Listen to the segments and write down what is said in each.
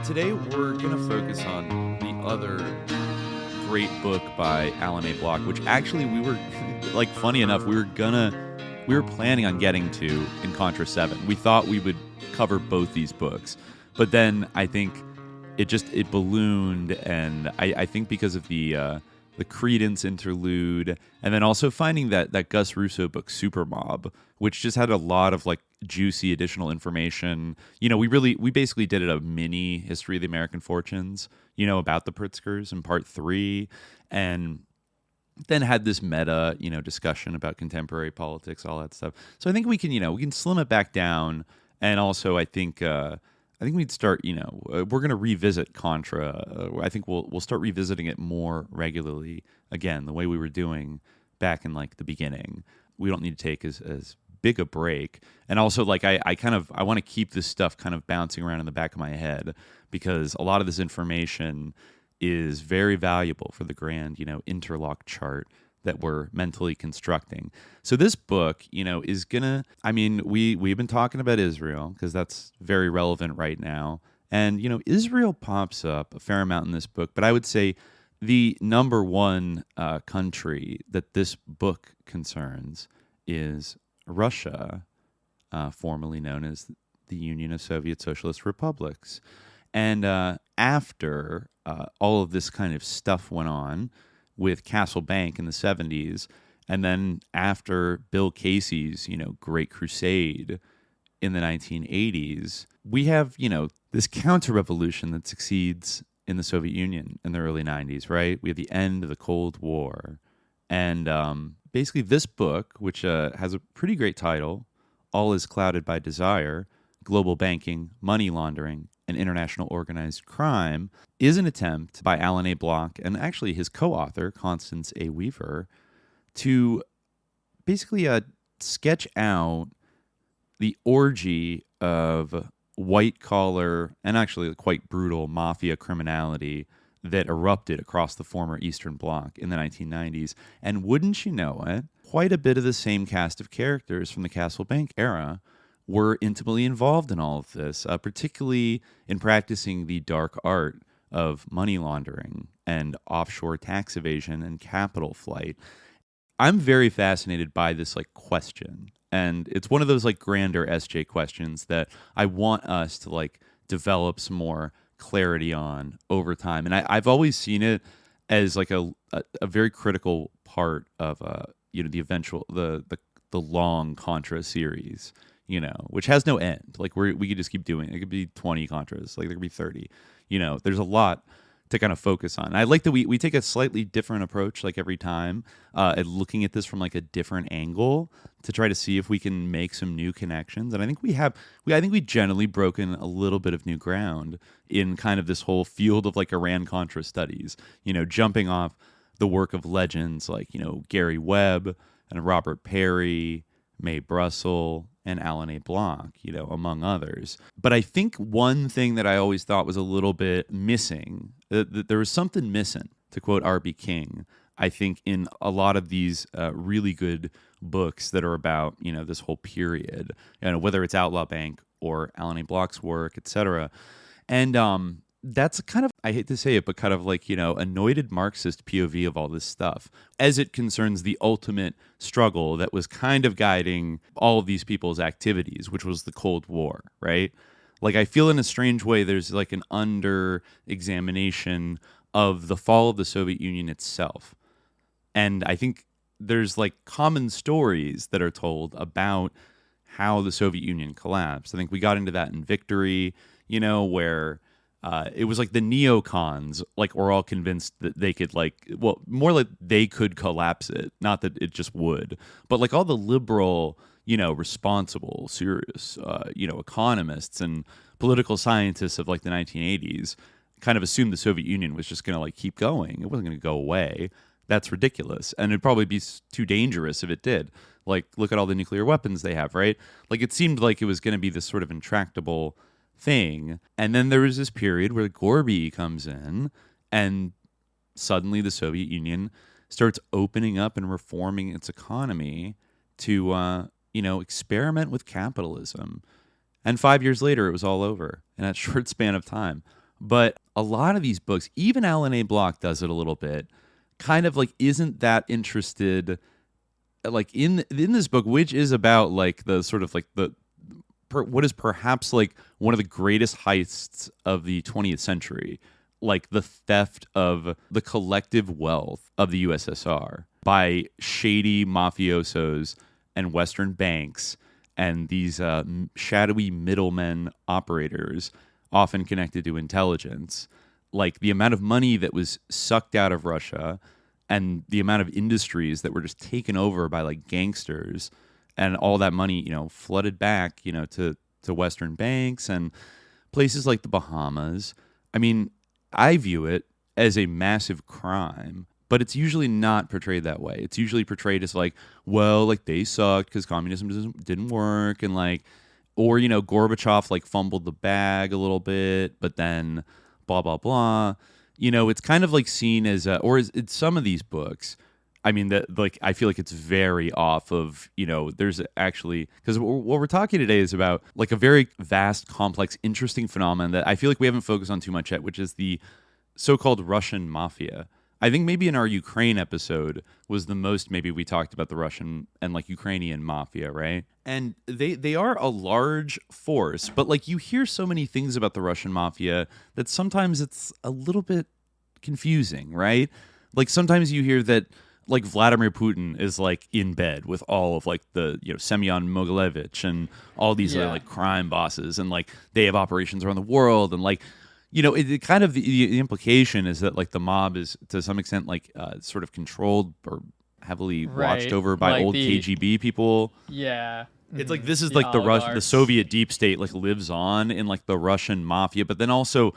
Today we're going to focus on the other great book by Alan A. Block, which actually we were, like, funny enough, we were planning on getting to in Contra VII. We thought we would cover both these books, but then I think it ballooned, and I think because of the Credence interlude, and then also finding that Gus Russo book Supermob, which just had a lot of like juicy additional information. We basically did a mini history of the American fortunes, about the Pritzkers in part 3, and then had this meta, discussion about contemporary politics, all that stuff. So I think we can slim it back down, and also I think we'd start, we're going to revisit Contra. I think we'll start revisiting it more regularly again, the way we were doing back in like the beginning. We don't need to take as big a break. And also, like, I want to keep this stuff kind of bouncing around in the back of my head, because a lot of this information is very valuable for the grand, interlock chart that we're mentally constructing. So this book, is gonna, we've been talking about Israel because that's very relevant right now. And, Israel pops up a fair amount in this book, but I would say the number one country that this book concerns is Russia, formerly known as the Union of Soviet Socialist Republics. And after all of this kind of stuff went on with Castle Bank in the 70s, and then after Bill Casey's, Great Crusade in the 1980s, we have, this counter-revolution that succeeds in the Soviet Union in the early 90s, right? We have the end of the Cold War. And basically this book, which has a pretty great title, All is Clouded by Desire, Global Banking, Money Laundering, and International Organized Crime, is an attempt by Alan A. Block and actually his co-author, Constance A. Weaver, to basically sketch out the orgy of white-collar and actually quite brutal mafia criminality that erupted across the former Eastern Bloc in the 1990s. And wouldn't you know it, quite a bit of the same cast of characters from the Castle Bank era were intimately involved in all of this, particularly in practicing the dark art of money laundering and offshore tax evasion and capital flight. I'm very fascinated by this question, and it's one of those grander SJ questions that I want us to develop some more clarity on over time. And I've always seen it as a very critical part of the eventual the long Contra series, which has no end. We could just keep doing it. It could be 20 Contras, there could be 30. There's a lot to kind of focus on. I like that we take a slightly different approach every time, at looking at this from a different angle to try to see if we can make some new connections. And I think we've generally broken a little bit of new ground in kind of this whole field of Iran-Contra studies, jumping off the work of legends Gary Webb and Robert Perry, Mae Brussel, and Alan A. Block, among others. But I think one thing that I always thought was a little bit missing, that there was something missing, to quote R.B. King, I think, in a lot of these really good books that are about, this whole period, whether it's Outlaw Bank or Alan A. Block's work, etc. And that's kind of, I hate to say it, but kind of anointed Marxist POV of all this stuff as it concerns the ultimate struggle that was kind of guiding all of these people's activities, which was the Cold War, right? I feel in a strange way there's an under-examination of the fall of the Soviet Union itself. And I think there's common stories that are told about how the Soviet Union collapsed. I think we got into that in Victory, where it was the neocons were all convinced that they could more they could collapse it, not that it just would, but all the liberal, responsible, serious, economists and political scientists of the 1980s kind of assumed the Soviet Union was just going to keep going. It wasn't going to go away. That's ridiculous, and it'd probably be too dangerous if it did. Look at all the nuclear weapons they have, right? It seemed like it was going to be this sort of intractable thing. And then there was this period where Gorby comes in, and suddenly the Soviet Union starts opening up and reforming its economy to experiment with capitalism. And 5 years later, it was all over in that short span of time. But a lot of these books, even Alan A. Block does it a little bit, kind of like isn't that interested like in this book, which is about like the sort of like what is perhaps like one of the greatest heists of the 20th century, like the theft of the collective wealth of the USSR by shady mafiosos and Western banks and these shadowy middlemen operators, often connected to intelligence. Like the amount of money that was sucked out of Russia and the amount of industries that were just taken over by like gangsters, and all that money, flooded back, to Western banks and places like the Bahamas. I mean, I view it as a massive crime, but it's usually not portrayed that way. It's usually portrayed as like, well, like they sucked because communism didn't work, and like, or Gorbachev like fumbled the bag a little bit, but then blah blah blah. It's kind of like seen as in some of these books. I mean, that like I feel like it's very off of, there's actually, because what we're talking today is about like a very vast, complex, interesting phenomenon that I feel like we haven't focused on too much yet, which is the so-called Russian mafia. I think maybe in our Ukraine episode was the most maybe we talked about the Russian and like Ukrainian mafia, right? And they are a large force, but like you hear so many things about the Russian mafia that sometimes it's a little bit confusing, right? Like sometimes you hear that like Vladimir Putin is like in bed with all of like the Semyon Mogilevich and all these other like crime bosses, and like they have operations around the world, and like it kind of the implication is that like the mob is to some extent like sort of controlled or heavily watched over by like old KGB people. Yeah. It's like this is the like the Soviet deep state like lives on in like the Russian mafia, but then also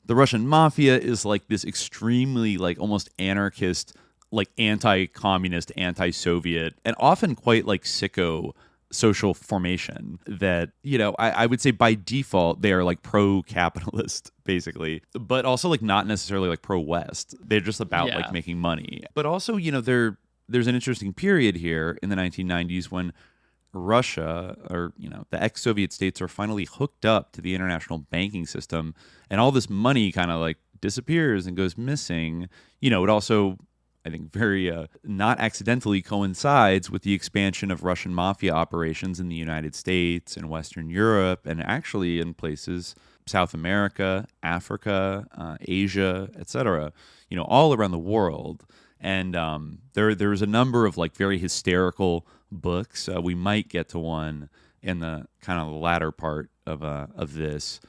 the Russian mafia is like this extremely like almost anarchist, like anti-communist, anti-Soviet, and often quite like sicko social formation that, I would say by default they are like pro-capitalist basically, but also like not necessarily like pro-West. They're just about like making money. But also, there's an interesting period here in the 1990s when Russia, or the ex-Soviet states, are finally hooked up to the international banking system, and all this money kind of like disappears and goes missing. It also, I think, very not accidentally coincides with the expansion of Russian mafia operations in the United States and Western Europe, and actually in places South America, Africa, Asia, etc. All around the world. And there's a number of like very hysterical books. We might get to one in the kind of latter part of this,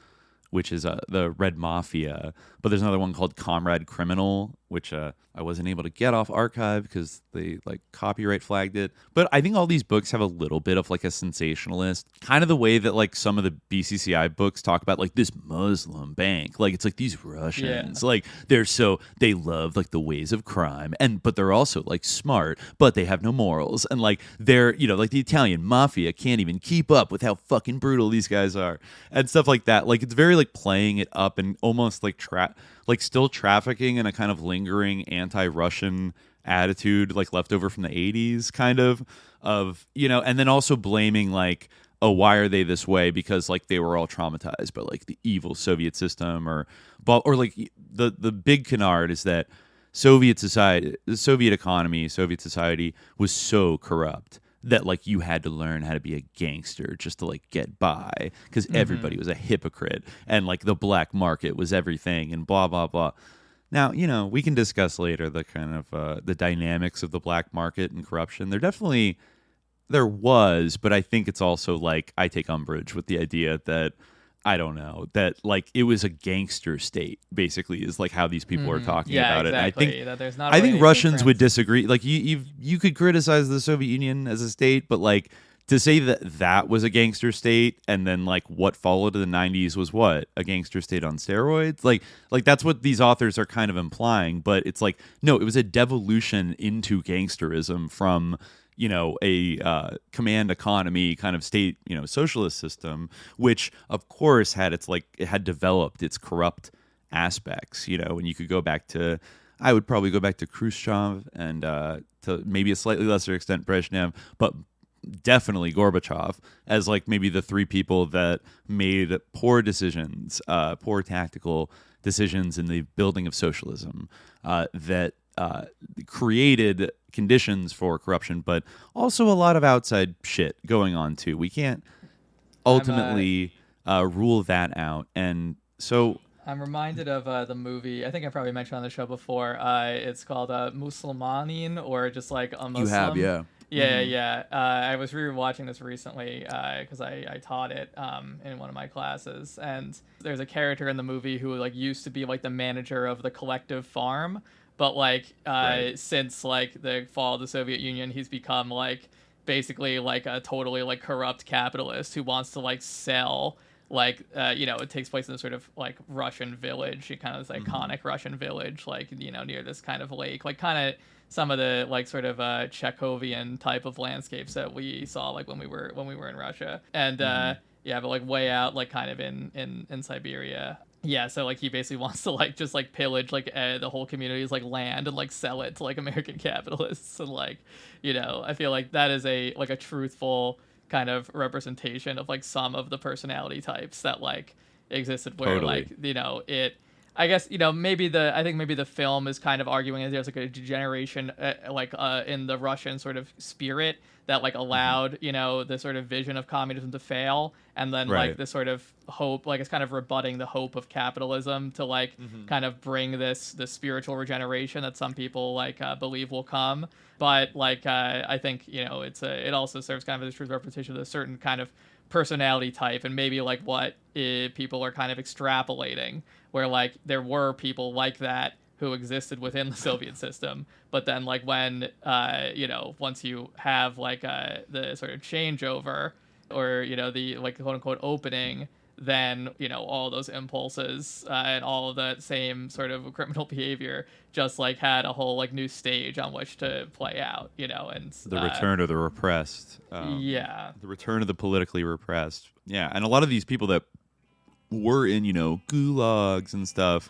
which is the Red Mafia. But there's another one called Comrade Criminal, which I wasn't able to get off archive because they like copyright flagged it. But I think all these books have a little bit of like a sensationalist, kind of the way that like some of the BCCI books talk about like this Muslim bank. Like it's like these Russians, like they love like the ways of crime, but they're also like smart, but they have no morals. And like they're, like the Italian mafia can't even keep up with how fucking brutal these guys are and stuff like that. Like it's very like playing it up and almost like still trafficking in a kind of lingering anti-Russian attitude like left over from the 80s kind of and then also blaming like, oh, why are they this way, because like they were all traumatized by like the evil Soviet system, or like the big canard is that Soviet society, the Soviet economy, Soviet society was so corrupt that like you had to learn how to be a gangster just to like get by, because everybody was a hypocrite and like the black market was everything and blah blah blah. Now, we can discuss later the kind of the dynamics of the black market and corruption. There was, but I think it's also like I take umbrage with the idea that, I don't know, that like it was a gangster state basically is like how these people are talking about exactly. it. And that there's not I think Russians would disagree. Like you could criticize the Soviet Union as a state, but like to say that was a gangster state and then like what followed in the 90s was what? A gangster state on steroids? Like that's what these authors are kind of implying, but it's like, no, it was a devolution into gangsterism from a command economy kind of state, socialist system, which of course it had developed its corrupt aspects, and you could go back to, I would probably go back to Khrushchev and to maybe a slightly lesser extent Brezhnev, but definitely Gorbachev as like maybe the three people that made poor decisions, poor tactical decisions in the building of socialism, that created conditions for corruption, but also a lot of outside shit going on too. We can't ultimately rule that out. And so I'm reminded of the movie, I think I probably mentioned on the show before. It's called Musulmanin, or just like a Muslim. You have, yeah. Yeah, yeah. I was rewatching this recently because I taught it in one of my classes, and there's a character in the movie who like used to be like the manager of the collective farm, but like since like the fall of the Soviet Union, he's become like basically like a totally like corrupt capitalist who wants to like sell. Like, it takes place in this sort of like Russian village, kind of this iconic Russian village, like, near this kind of lake, like kind of some of the like sort of Chekhovian type of landscapes that we saw like when we were in Russia. And but like way out, like kind of in Siberia. Yeah, so like he basically wants to like just like pillage like the whole community's like land and like sell it to like American capitalists. And like, I feel like that is a truthful kind of representation of like some of the personality types that like existed where like it, I guess, maybe the film is kind of arguing that there's like a degeneration in the Russian sort of spirit that like allowed the sort of vision of communism to fail, and then like the sort of hope, like it's kind of rebutting the hope of capitalism to like kind of bring the spiritual regeneration that some people like believe will come. But like I think it also serves kind of as a true representation of a certain kind of personality type, and maybe like what people are kind of extrapolating, where like there were people like that who existed within the Soviet system, but then like when once you have like the sort of changeover, or the like quote unquote opening, then all those impulses and all of that same sort of criminal behavior just like had a whole like new stage on which to play out, and the return of the repressed, the return of the politically repressed. And a lot of these people that were in gulags and stuff,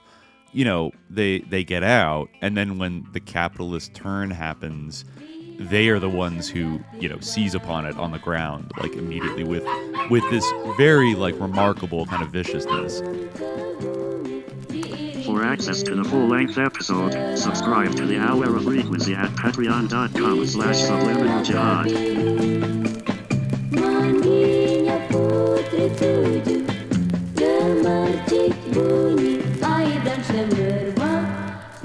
they get out, and then when the capitalist turn happens, they are the ones who seize upon it on the ground, like immediately with this very like remarkable kind of viciousness. For access to the full-length episode, subscribe to the Hour of Frequency at patreon.com/subliminal-jihad. Mandinya putri tujuh, gemercik bunyi, air dan semerbak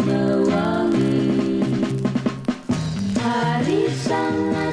mewangi. Hari sangat